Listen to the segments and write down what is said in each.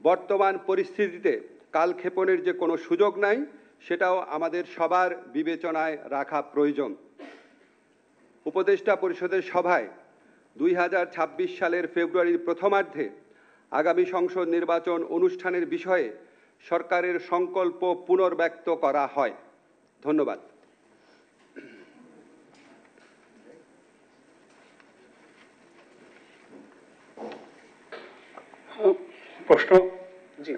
বর্তমান পরিস্থিতিতে কালক্ষেপণের যে কোনো সুযোগ নাই, সেটাও আমাদের সবার বিবেচনায় রাখা প্রয়োজন। উপদেষ্টা পরিষদের সভায় 2026 সালের ফেব্রুয়ারির প্রথমার্ধে আগামী সংসদ নির্বাচন অনুষ্ঠানের বিষয়ে সরকারের সংকল্প পুনর্ব্যক্ত করা হয়। ধন্যবাদ। প্রশ্ন। জি,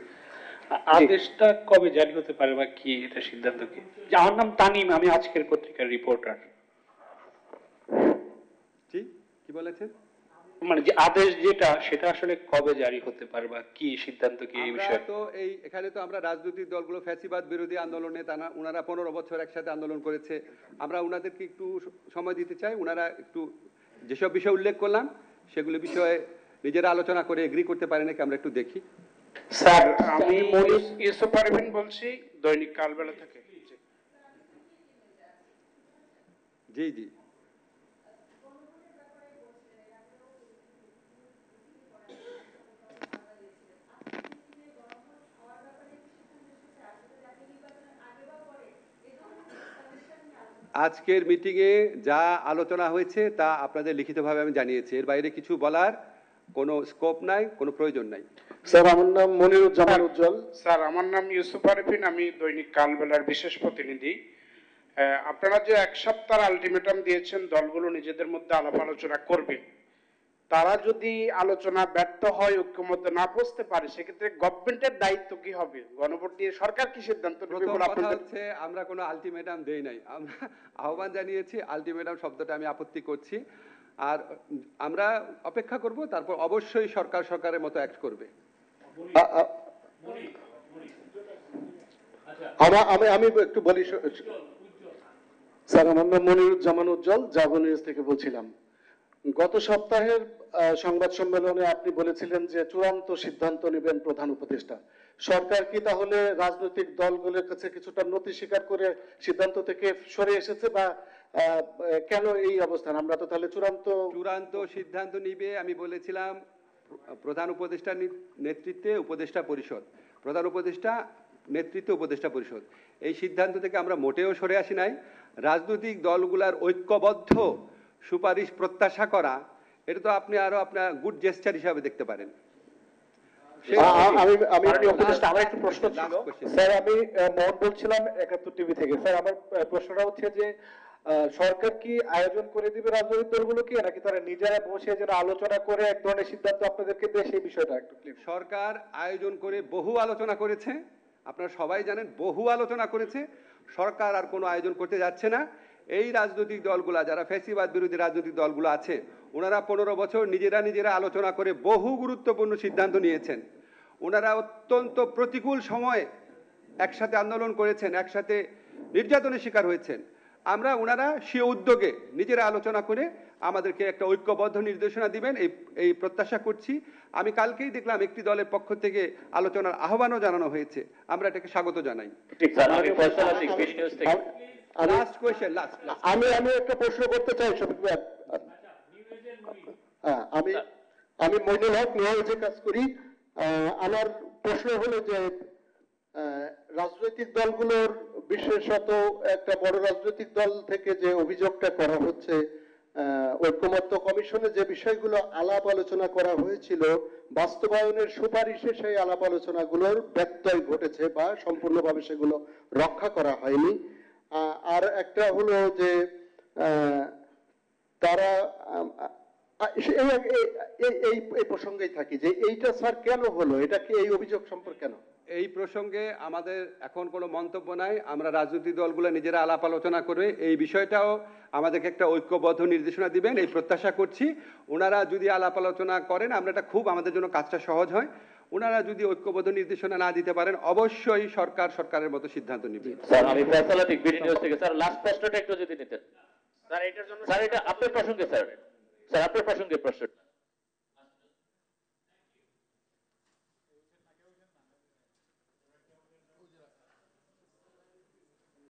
আদেশটা কবে জারি হতে পারে বা কি এটা সিদ্ধান্ত কি? আমার নাম তানিম, আমি আজকের পত্রিকার রিপোর্টার। জি, কি বলেছেন? মানে যে আদেশ যেটা, সেটা আসলে কবে জারি হতে পারে বা কি সিদ্ধান্ত কি এই বিষয়ে? তো এখানে তো আমরা রাজনৈতিক দলগুলো ফ্যাসিবাদ বিরোধী আন্দোলনে ওনারা 15 বছর একসাথে আন্দোলন করেছে। আমরা ওনাদেরকে একটু সময় দিতে চাই। ওনারা একটু যেসব বিষয় উল্লেখ করলাম সেগুলো বিষয়ে নিজেরা আলোচনা করে এগ্রি করতে পারে নাকি আমরা একটু দেখি। স্যার, আমি ইউসুফ পারভিন বলছি, দৈনিক কালবেলা থেকে। জি জি, আজকের মিটিংয়ে যা আলোচনা হয়েছে তা আপনাদের লিখিতভাবে আমি জানিয়েছি। এর বাইরে কিছু বলার কোনো স্কোপ নাই, কোনো প্রয়োজন নাই। স্যার, আমার নাম মনিরুজ্জামান উজ্জ্বল। স্যার, আমার নাম ইউসুফ আরিফিন, আমি দৈনিক কালবেলার বিশেষ প্রতিনিধি। আপনারা যে 1 সপ্তাহ আলটিমেটাম দিয়েছেন দলগুলো নিজেদের মধ্যে আলাপ আলোচনা করবে, তারা যদি আলোচনা ব্যর্থ হয়, ঐক্যমত্য না পৌঁছতে পারে, সেক্ষেত্রে গভর্নমেন্টের দায়িত্ব কি হবে? গণভোট দিয়ে সরকার কি সিদ্ধান্ত নেবে? প্রথম কথা হচ্ছে, আমরা কোনো আলটিমেটাম দেই নাই, আমরা আহ্বান জানিয়েছি। আলটিমেটাম শব্দটা আমি আপত্তি করছি। আর আমরা অপেক্ষা করব, তারপর অবশ্যই সরকার সরকারের মতো অ্যাক্ট করবে। আমি একটু বলি। স্যার, আমার নাম মনিরুজ্জামান উজ্জ্বল, জাগো নিউজ থেকে বলছিলাম। গত সপ্তাহের সংবাদ সম্মেলনে আপনি বলেছিলেন যে চূড়ান্ত সিদ্ধান্ত নেবেন প্রধান উপদেষ্টা। সরকার কি তাহলে রাজনৈতিক দলগুলোর কাছে কিছুটা নতি স্বীকার করে সিদ্ধান্ত থেকে সরে এসেছে, বা কেন এই অবস্থান? আমরা তো তাহলে চূড়ান্ত সিদ্ধান্ত নিবে আমি বলেছিলাম প্রধান উপদেষ্টার নেতৃত্বে উপদেষ্টা পরিষদ, প্রধান উপদেষ্টা নেতৃত্বে উপদেষ্টা পরিষদ। এই সিদ্ধান্ত থেকে আমরা মোটেও সরে আসি নাই। রাজনৈতিক দলগুলার ঐক্যবদ্ধ সুপারিশ প্রত্যাশা করা, এটা তো আপনি আরো আপনার গুড জেস্টার হিসাবে দেখতে পারেন। আমার একটু প্রশ্ন ছিল স্যার, আমি মোহন বলছিলাম 71 টিভি থেকে। স্যার, আমার প্রশ্নটা হচ্ছে যে সরকার কি আয়োজন করে দিবে রাজনৈতিক দলগুলোকে, নাকি তারা নিজেরা বসে যেন আলোচনা করে এক ধরনের সিদ্ধান্ত আপনাদেরকে দেয়? সেই বিষয়টা একটু ক্লিয়ার। সরকার আয়োজন করে বহু আলোচনা করেছে, আপনারা সবাই জানেন, বহু আলোচনা করেছে। সরকার আর কোনো আয়োজন করতে যাচ্ছে না। এই রাজনৈতিক দলগুলা, যারা ফ্যাসিবাদ বিরোধী রাজনৈতিক দলগুলো আছে, ওনারা 15 বছর নিজেরা আলোচনা করে বহু গুরুত্বপূর্ণ সিদ্ধান্ত নিয়েছেন। ওনারা অত্যন্ত প্রতিকূল সময়ে একসাথে আন্দোলন করেছেন, একসাথে নির্যাতনের শিকার হয়েছেন। ওনারা সে উদ্যোগে নিজেরা আলোচনা করে আমাদেরকে একটা ঐক্যবদ্ধ নির্দেশনা দিবেন, এই প্রত্যাশা করছি। আমি কালকেই দেখলাম একটি দলের পক্ষ থেকে আলোচনার আহ্বানও জানানো হয়েছে, আমরা এটাকে স্বাগত জানাই। আমি একটা প্রশ্ন করতে চাই শফিক ভাই। আমি মইনুল হক, নিউজে কাজ করি। আমার প্রশ্ন হলো যে রাজনৈতিক দলগুলোর, বিশেষত একটা বড় রাজনৈতিক দল থেকে যে অভিযোগটা করা হচ্ছে, ঐক্যমত্য কমিশনে যে বিষয়গুলো আলাপ আলোচনা করা হয়েছিল, বাস্তবায়নের সুপারিশে সেই আলাপ আলোচনাগুলোর ব্যত্যয় ঘটেছে বা সম্পূর্ণভাবে সেগুলো রক্ষা করা হয়নি। আর একটা হলো যে তারা এই প্রসঙ্গেই থাকি যে এইটা স্যার কেন হলো, এটা কি এই অভিযোগ সম্পর্কে কেন? এই প্রসঙ্গে আমাদের এখন কোনো মন্তব্য নাই। আমরা রাজনৈতিক দলগুলো নিজেরা আলাপ আলোচনা করে এই বিষয়টাও আমাদেরকে একটা ঐক্যবদ্ধ নির্দেশনা দিবেন, এই প্রত্যাশা করছি। ওনারা যদি আলাপ আলোচনা করেন, আমরা এটা খুব আমাদের জন্য কাজটা সহজ হয়। ওনারা যদি ঐক্যবদ্ধ নির্দেশনা না দিতে পারেন, অবশ্যই সরকারের মতো সিদ্ধান্ত নেবে। স্যার, আমি ফয়সালা ঠিক বিডি নিউজ থেকে। স্যার, লাস্ট প্রশ্নটা একটু যদি নিতেন। স্যার, এটার জন্য, স্যার, এটা আপনার প্রসঙ্গে, স্যার আপনার প্রসঙ্গে প্রশ্ন।